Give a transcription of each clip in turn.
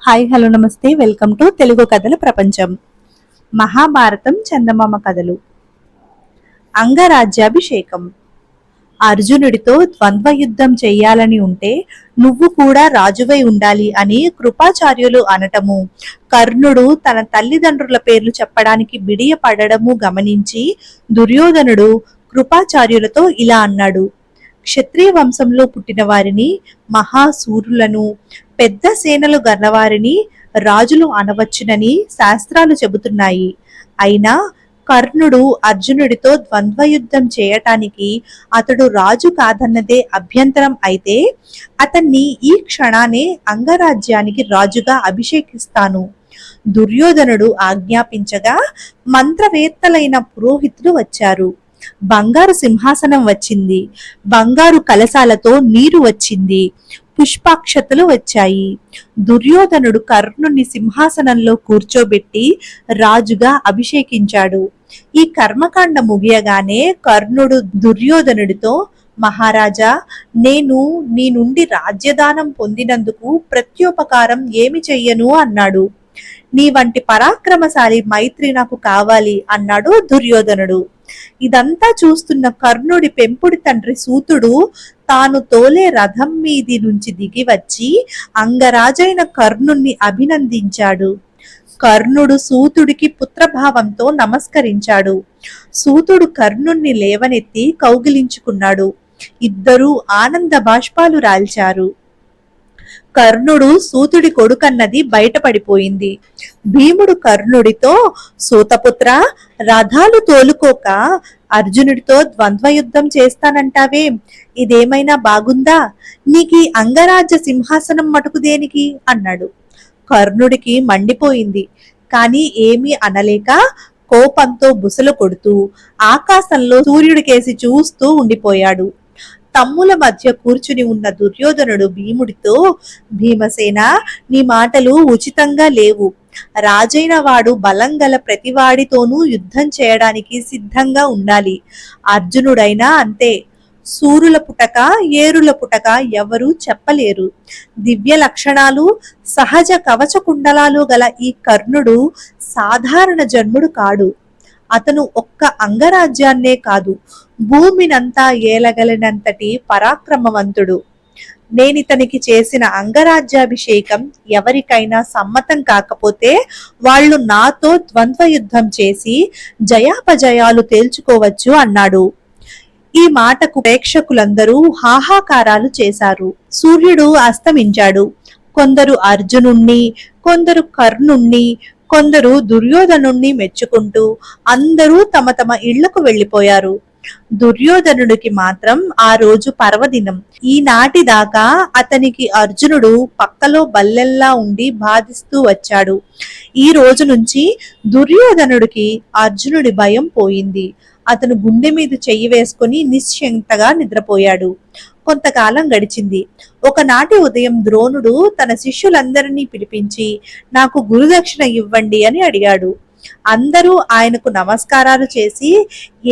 Hi hello నమస్తే welcome to Telugu కథల ప్రపంచం. మహాభారతం చందమామ కథలు. అంగరాజ్యాభిషేకం. అర్జునుడితో ద్వంద్వ యుద్ధం చెయ్యాలని ఉంటే నువ్వు కూడా రాజువై ఉండాలి అని కృపాచార్యులు అనటము, కర్ణుడు తన తల్లిదండ్రుల పేర్లు చెప్పడానికి బిడియపడము గమనించి దుర్యోధనుడు కృపాచార్యులతో ఇలా అన్నాడు: క్షత్రియ వంశంలో పుట్టిన వారిని, మహాసూరులను, పెద్ద సేనలు గన్నవారిని రాజులు అనవచ్చునని శాస్త్రాలు చెబుతున్నాయి. అయినా కర్ణుడు అర్జునుడితో ద్వంద్వయుద్ధం చేయటానికి అతడు రాజు కాదన్నదే అభ్యంతరం అయితే అతన్ని ఈ క్షణానే అంగరాజ్యానికి రాజుగా అభిషేకిస్తాను. దుర్యోధనుడు ఆజ్ఞాపించగా మంత్రవేత్తలైన పురోహితులు వచ్చారు. బంగారు సింహాసనం వచ్చింది. బంగారు కలశాలతో నీరు వచ్చింది. పుష్పాక్షతలు వచ్చాయి. దుర్యోధనుడు కర్ణుని సింహాసనంలో కూర్చోబెట్టి రాజుగా అభిషేకించాడు. ఈ కర్మకాండ ముగియగానే కర్ణుడు దుర్యోధనుడితో, మహారాజా, నేను నీ నుండి రాజ్యదానం పొందినందుకు ప్రత్యుపకారం ఏమి చెయ్యను అన్నాడు. నీ వంటి పరాక్రమశాలి మైత్రి నాకు కావాలి అన్నాడు దుర్యోధనుడు. ఇదంతా చూస్తున్న కర్ణుడి పెంపుడి తండ్రి సూతుడు తాను తోలే రథం మీది నుంచి దిగి వచ్చి అంగరాజైన కర్ణుణ్ణి అభినందించాడు. కర్ణుడు సూతుడికి పుత్రభావంతో నమస్కరించాడు. సూతుడు కర్ణుణ్ణి లేవనెత్తి కౌగిలించుకున్నాడు. ఇద్దరూ ఆనంద బాష్పాలు రాల్చారు. కర్ణుడు సూతుడి కొడుకన్నది బయటపడిపోయింది. భీముడు కర్ణుడితో, సూతపుత్ర, రథాలు తోలుకోక అర్జునుడితో ద్వంద్వయుద్ధం చేస్తానంటావే, ఇదేమైనా బాగుందా? నీకీ అంగరాజ్య సింహాసనం మటుకు దేనికి అన్నాడు. కర్ణుడికి మండిపోయింది. కాని ఏమీ అనలేక కోపంతో బుసలు కొడుతూ ఆకాశంలో సూర్యుడికేసి చూస్తూ ఉండిపోయాడు. తమ్ముల మధ్య కూర్చుని ఉన్న దుర్యోధనుడు భీముడితో, భీమసేన, నీ మాటలు ఉచితంగా లేవు. రాజైన వాడు బలం గల ప్రతివాడితోనూ యుద్ధం చేయడానికి సిద్ధంగా ఉండాలి. అర్జునుడైనా అంతే. సూరుల పుటక, ఏరుల పుటక ఎవరూ చెప్పలేరు. దివ్య లక్షణాలు, సహజ కవచ కుండలాలు గల ఈ కర్ణుడు సాధారణ జన్ముడు కాడు. అతను ఒక్క అంగరాజ్యాన్నే కాదు, భూమినంతా ఏలగలినంతటి పరాక్రమవంతుడు. నేనితనికి చేసిన అంగరాజ్యాభిషేకం ఎవరికైనా సమ్మతం కాకపోతే వాళ్ళు నాతో ద్వంద్వ యుద్ధం చేసి జయాపజయాలు తేల్చుకోవచ్చు అన్నాడు. ఈ మాటకు ప్రేక్షకులందరూ హాహాకారాలు చేశారు. సూర్యుడు అస్తమించాడు. కొందరు అర్జునుణ్ణి, కొందరు కర్ణుణ్ణి, కొందరు దుర్యోధనుణ్ణి మెచ్చుకుంటూ అందరూ తమ తమ ఇళ్లకు వెళ్లిపోయారు. దుర్యోధనుడికి మాత్రం ఆ రోజు పర్వదినం. ఈనాటి దాకా అతనికి అర్జునుడు పక్కలో బల్లెల్లా ఉండి బాధిస్తూ వచ్చాడు. ఈ రోజు నుంచి దుర్యోధనుడికి అర్జునుడి భయం పోయింది. అతను గుండె మీద చెయ్యి వేసుకుని నిశ్చింతగా నిద్రపోయాడు. కొంతకాలం గడిచింది. ఒకనాటి ఉదయం ద్రోణుడు తన శిష్యులందరినీ పిలిపించి, నాకు గురుదక్షిణ ఇవ్వండి అని అడిగాడు. అందరూ ఆయనకు నమస్కారాలు చేసి,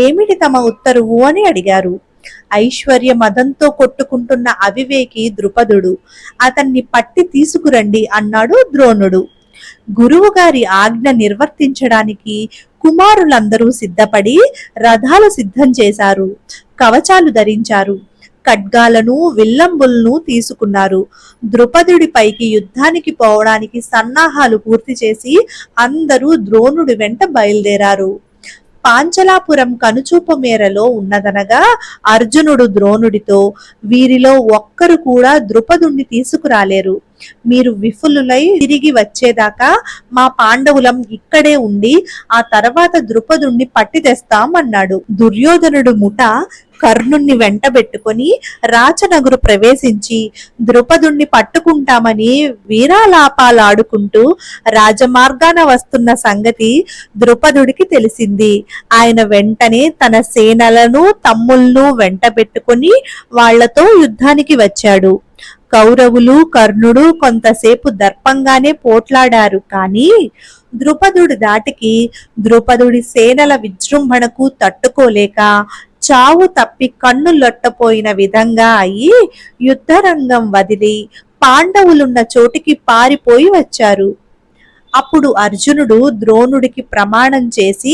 ఏమిటి తమ ఉత్తరువు అని అడిగారు. ఐశ్వర్య మదంతో కొట్టుకుంటున్న అవివేకి ద్రుపదుడు, అతన్ని పట్టి తీసుకురండి అన్నాడు ద్రోణుడు. గురువు గారి ఆజ్ఞ నిర్వర్తించడానికి కుమారులందరూ సిద్ధపడి రథాలు సిద్ధం చేశారు. కవచాలు ధరించారు. ఖడ్గాలను, విల్లంబులను తీసుకున్నారు. ద్రుపదుడి పైకి యుద్ధానికి పోవడానికి సన్నాహాలు పూర్తి చేసి అందరూ ద్రోణుడి వెంట బయలుదేరారు. పాంచలాపురం కనుచూపు మేరలో ఉన్నదనగా అర్జునుడు ద్రోణుడితో, వీరిలో ఒక్కరు కూడా ద్రుపదుణ్ణి తీసుకురాలేరు. మీరు విఫులులై తిరిగి వచ్చేదాకా మా పాండవులం ఇక్కడే ఉండి ఆ తర్వాత ద్రుపదుణ్ణి పట్టి తెస్తాం అన్నాడు. దుర్యోధనుడు ముఠ కర్ణుణ్ణి వెంటబెట్టుకుని రాచనగురు ప్రవేశించి ద్రుపదుణ్ణి పట్టుకుంటామని వీరాలాపాలాడుకుంటూ రాజమార్గాన వస్తున్న సంగతి ద్రుపదుడికి తెలిసింది. ఆయన వెంటనే తన సేనలను, తమ్ముళ్లను వెంటబెట్టుకుని వాళ్లతో యుద్ధానికి వచ్చాడు. కౌరవులు, కర్ణుడు కొంతసేపు దర్పంగానే పోట్లాడారు. కానీ ద్రుపదుడి దాటికి, ద్రుపదుడి సేనల విజృంభణకు తట్టుకోలేక చావు తప్పి కన్ను లొట్టపోయిన విధంగా అయి యుద్ధరంగం వదిలి పాండవులున్న చోటికి పారిపోయి వచ్చారు. అప్పుడు అర్జునుడు ద్రోణుడికి ప్రమాణం చేసి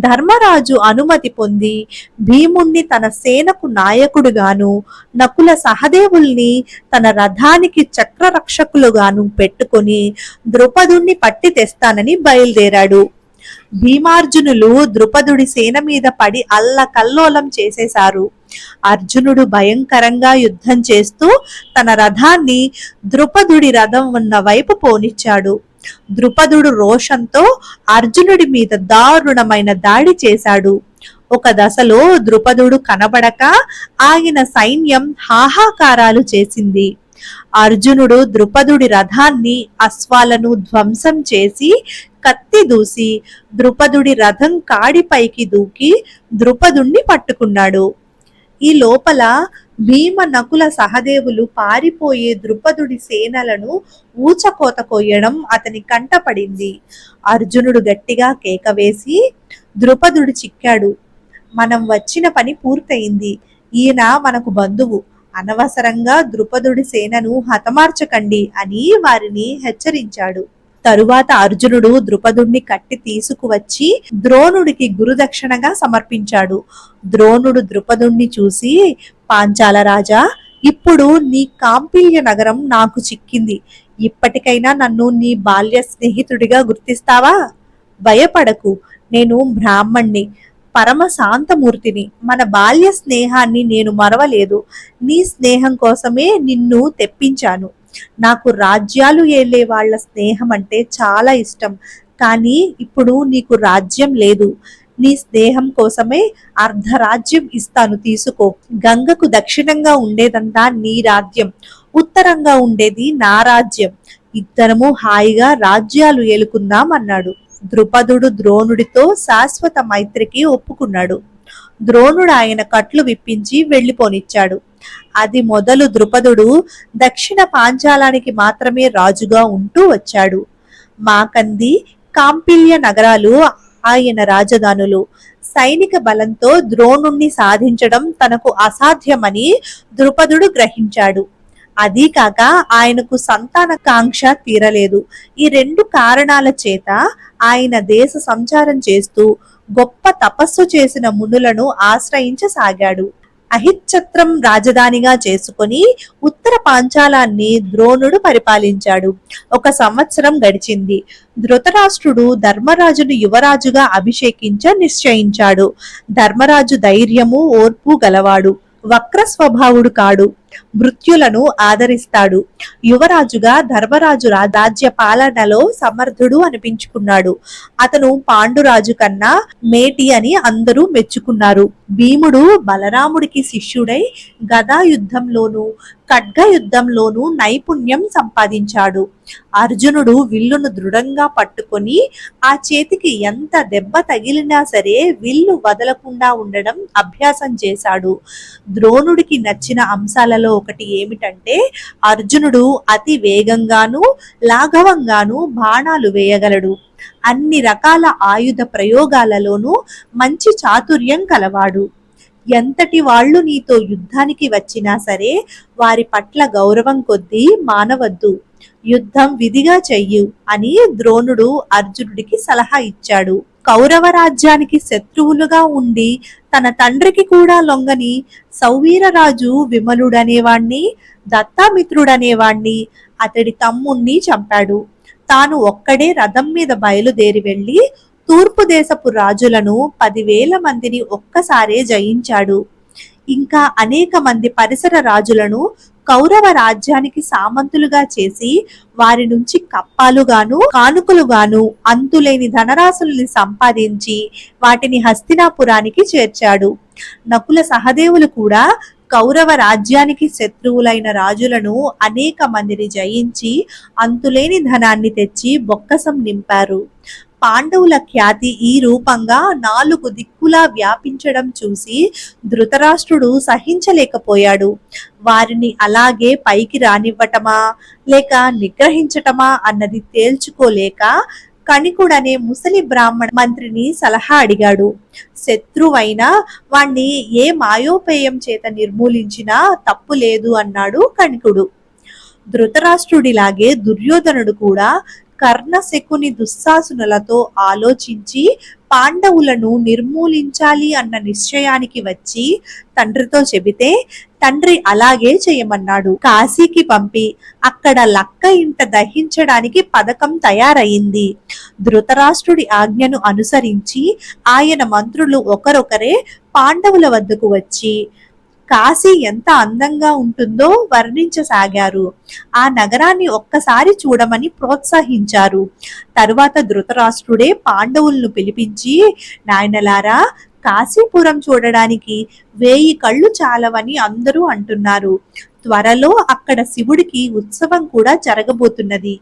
ధర్మరాజు అనుమతి పొంది భీముణ్ణి తన సేనకు నాయకుడుగాను, నకుల సహదేవుల్ని తన రథానికి చక్రరక్షకులుగాను పెట్టుకొని ద్రుపదుణ్ణి పట్టి తెస్తానని బయలుదేరాడు. భీమార్జునులు ద్రుపదుడి సేన మీద పడి అల్లకల్లోలం చేసేశారు. అర్జునుడు భయంకరంగా యుద్ధం చేస్తూ తన రథాన్ని ద్రుపదుడి రథం ఉన్న వైపు పోనిచ్చాడు. ద్రుపదుడు రోషంతో అర్జునుడి మీద దారుణమైన దాడి చేశాడు. ఒక దశలో ద్రుపదుడు కనబడక ఆయన సైన్యం హాహాకారాలు చేసింది. అర్జునుడు ద్రుపదుడి రథాన్ని, అశ్వాలను ధ్వంసం చేసి కత్తి దూసి ద్రుపదుడి రథం కాడిపైకి దూకి ద్రుపదుణ్ణి పట్టుకున్నాడు. ఈ లోపల భీమ, నకుల సహదేవులు పారిపోయే ద్రుపదుడి సేనలను ఊచకోత కొయ్యడం అతని కంటపడింది. అర్జునుడు గట్టిగా కేకవేసి, ద్రుపదుడు చిక్కాడు, మనం వచ్చిన పని పూర్తయింది, ఈయన మనకు బంధువు, అనవసరంగా ద్రుపదుడి సేనను హతమార్చకండి అని వారిని హెచ్చరించాడు. తరువాత అర్జునుడు ద్రుపదుణ్ణి కట్టి తీసుకువచ్చి ద్రోణుడికి గురుదక్షిణగా సమర్పించాడు. ద్రోణుడు ద్రుపదుణ్ణి చూసి, పాంచాల రాజా, ఇప్పుడు నీ కాంపిల్య నగరం నాకు చిక్కింది, ఇప్పటికైనా నన్ను నీ బాల్య స్నేహితుడిగా గుర్తిస్తావా? భయపడకు, నేను బ్రాహ్మణ్ణి, పరమ శాంతమూర్తిని, మన బాల్య స్నేహాన్ని నేను మరవలేదు, నీ స్నేహం కోసమే నిన్ను తెప్పించాను. నాకు రాజ్యాలు ఏలే వాళ్ల స్నేహం అంటే చాలా ఇష్టం, కానీ ఇప్పుడు నీకు రాజ్యం లేదు, నీ స్నేహం కోసమే అర్ధరాజ్యం ఇస్తాను, తీసుకో. గంగకు దక్షిణంగా ఉండేదంతా నీ రాజ్యం, ఉత్తరంగా ఉండేది నా రాజ్యం, ఇద్దరము హాయిగా రాజ్యాలు ఏలుకుందాం అన్నాడు. ద్రుపదుడు ద్రోణుడితో శాశ్వత మైత్రికి ఒప్పుకున్నాడు. ద్రోణుడు ఆయన కట్లు విప్పించి వెళ్లిపోనిచ్చాడు. అది మొదలు ద్రుపదుడు దక్షిణ పాంచాలానికి మాత్రమే రాజుగా ఉంటూ వచ్చాడు. మాకంది, కాంపిల్య నగరాలు ఆయన రాజధానులు. సైనిక బలంతో ద్రోణుణ్ణి సాధించడం తనకు అసాధ్యమని ద్రుపదుడు గ్రహించాడు. అదీ కాక ఆయనకు సంతాన కాంక్ష తీరలేదు. ఈ రెండు కారణాల చేత ఆయన దేశ సంచారం చేస్తూ గొప్ప తపస్సు చేసిన మునులను ఆశ్రయించసాగాడు. అహిచ్చత్రం రాజధానిగా చేసుకుని ఉత్తర పాంచాలాన్ని ద్రోణుడు పరిపాలించాడు. 1 సంవత్సరం గడిచింది. ధృతరాష్ట్రుడు ధర్మరాజును యువరాజుగా అభిషేకించ నిశ్చయించాడు. ధర్మరాజు ధైర్యము, ఓర్పు గలవాడు, వక్ర స్వభావుడు కాడు, మృత్యులను ఆదరిస్తాడు. యువరాజుగా ధర్మరాజు రాజ్య పాలనలో సమర్థుడు అనిపించుకున్నాడు. అతను పాండురాజు కన్నా మేటి అని అందరూ మెచ్చుకున్నారు. భీముడు బలరాముడికి శిష్యుడై గదా యుద్ధంలోనూ ఖడ్గ యుద్ధంలోనూ నైపుణ్యం సంపాదించాడు. అర్జునుడు విల్లును దృఢంగా పట్టుకొని ఆ చేతికి ఎంత దెబ్బ తగిలినా సరే విల్లు వదలకుండా ఉండడం అభ్యాసం చేశాడు. ద్రోణుడికి నచ్చిన అంశాలలో ఒకటి ఏమిటంటే అర్జునుడు అతి వేగంగాను లాఘవంగాను బాణాలు వేయగలడు. అన్ని రకాల ఆయుధ ప్రయోగాలలోనూ మంచి చాతుర్యం కలవాడు. ఎంతటి వాళ్ళు నీతో యుద్ధానికి వచ్చినా సరే వారి పట్ల గౌరవం కొద్దీ మానవద్దు, యుద్ధం విధిగా చెయ్యు అని ద్రోణుడు అర్జునుడికి సలహా ఇచ్చాడు. కౌరవ రాజ్యానికి శత్రువులుగా ఉండి తన తండ్రికి కూడా లొంగని సౌవీరరాజు విమలుడనేవాణ్ణి, దత్తామిత్రుడనేవాణ్ణి, అతడి తమ్ముణ్ణి చంపాడు. తాను ఒక్కడే రథం మీద బయలుదేరి వెళ్లి తూర్పు దేశపు రాజులను 10,000 మందిని ఒక్కసారే జయించాడు. ఇంకా అనేక మంది పరిసర రాజులను కౌరవ రాజ్యానికి సామంతులుగా చేసి వారి నుంచి కప్పాలుగాను కానుకలుగాను అంతులేని ధనరాశుల్ని సంపాదించి వాటిని హస్తినాపురానికి చేర్చాడు. నకుల సహదేవులు కూడా కౌరవ రాజ్యానికి శత్రువులైన రాజులను అనేక మందిని జయించి అంతులేని ధనాన్ని తెచ్చి బొక్కసం నింపారు. పాండవుల ఖ్యాతి ఈ రూపంగా 4 దిక్కులా వ్యాపించడం చూసి ధృతరాష్ట్రుడు సహించలేకపోయాడు. వారిని అలాగే పైకి రానివ్వటమా లేక నిగ్రహించటమా అన్నది తేల్చుకోలేక కణికుడనే ముసలి బ్రాహ్మణ మంత్రిని సలహా అడిగాడు. శత్రువైనా వాణ్ణి ఏ మాయోపేయం చేత నిర్మూలించినా తప్పు లేదు అన్నాడు కణికుడు. ధృతరాష్ట్రుడిలాగే దుర్యోధనుడు కూడా కర్ణ, శకుని, దుశ్శాసనులతో ఆలోచించి పాండవులను నిర్మూలించాలి అన్న నిశ్చయానికి వచ్చి తండ్రితో చెబితే తండ్రి అలాగే చేయమన్నాడు. కాశీకి పంపి అక్కడ లక్క ఇంట దహించడానికి పథకం తయారయింది. ధృతరాష్ట్రుడి ఆజ్ఞను అనుసరించి ఆయన మంత్రులు ఒకరొకరే పాండవుల వద్దకు వచ్చి కాశీ ఎంత అందంగా ఉంటుందో వర్ణించసాగారు. ఆ నగరాన్ని ఒక్కసారి చూడమని ప్రోత్సహించారు. తరువాత ధృతరాష్ట్రుడే పాండవులను పిలిపించి, నాయనలారా, కాశీపురం చూడడానికి 1000 కళ్ళు చాలవని అందరూ అంటున్నారు. త్వరలో అక్కడ శివుడికి ఉత్సవం కూడా జరగబోతున్నది.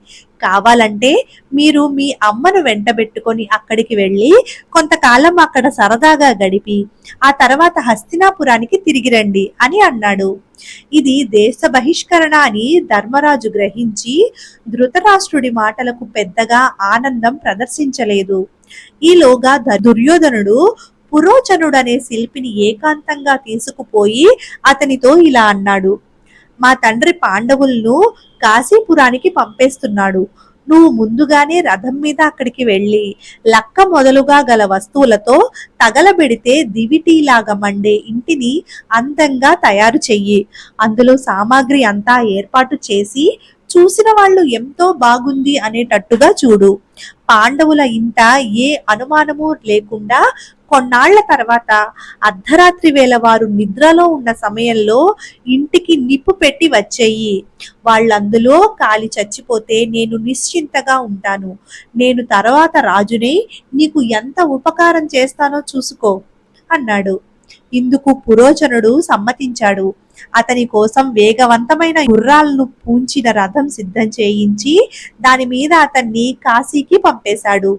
కావాలంటే మీరు మీ అమ్మను వెంటబెట్టుకొని అక్కడికి వెళ్ళి కొంతకాలం అక్కడ సరదాగా గడిపి ఆ తర్వాత హస్తినాపురానికి తిరిగి రండి అని అన్నాడు. ఇది దేశ బహిష్కరణ అని ధర్మరాజు గ్రహించి ధృతరాష్ట్రుడి మాటలకు పెద్దగా ఆనందం ప్రదర్శించలేదు. ఈలోగా దుర్యోధనుడు పురోచనుడనే శిల్పిని ఏకాంతంగా తీసుకుపోయి అతనితో ఇలా అన్నాడు. మా తండ్రి పాండవులను కాశీపురానికి పంపేస్తున్నాడు. నువ్వు ముందుగానే రథం మీద అక్కడికి వెళ్ళి లక్క మొదలుగా గల వస్తువులతో తగలబెడితే దివిటీలాగా మండే ఇంటిని అందంగా తయారు చెయ్యి. అందులో సామాగ్రి అంతా ఏర్పాటు చేసి చూసిన వాళ్ళు ఎంతో బాగుంది అనేటట్టుగా చూడు. పాండవుల ఇంట ఏ అనుమానము లేకుండా కొన్నాళ్ల తర్వాత అర్ధరాత్రి వేళ వారు నిద్రలో ఉన్న సమయంలో ఇంటికి నిప్పు పెట్టి వచ్చేయి. వాళ్ళందులో కాలి చచ్చిపోతే నేను నిశ్చింతగా ఉంటాను. నేను తర్వాత రాజునే, నీకు ఎంత ఉపకారం చేస్తానో చూసుకో అన్నాడు. ఇందుకు పురోచనుడు సమ్మతించాడు. అతని కోసం వేగవంతమైన గుర్రాలను పూంచిన రథం సిద్ధం చేయించి దాని మీద అతన్ని కాశీకి పంపేశాడు.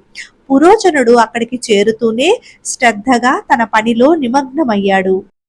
పురోచనుడు అక్కడికి చేరుతూనే శ్రద్ధగా తన పనిలో నిమగ్నమయ్యాడు.